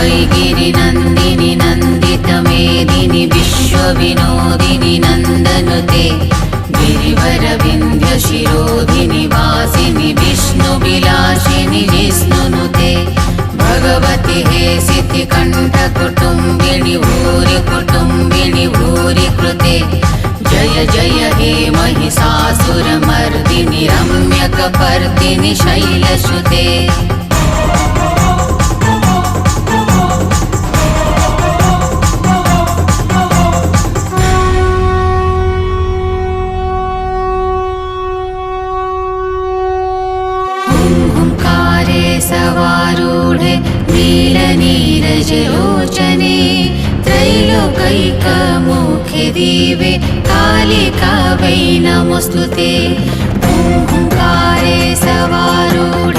वैगिरिनन्दिनि नन्दितमेदिनि विश्वविनोदिनि नन्दनुते गिरिवरविन्ध्यशिरोधिनि वासिनि विष्णुविलासिनि जिष्णुनुते भगवति हेसिति कण्ठकुटुम्बिनि भूरि कुटुम्बिनि भूरि कृते जय जय हे महिषासुरमर्दिनि रम्यकपर्दिनि शैलसुते सवारूढे नीलनीरजलोचने त्रैलोकैकमुखे दिवे कालिका वै नमोऽस्तुते ओंकारे सवारूढे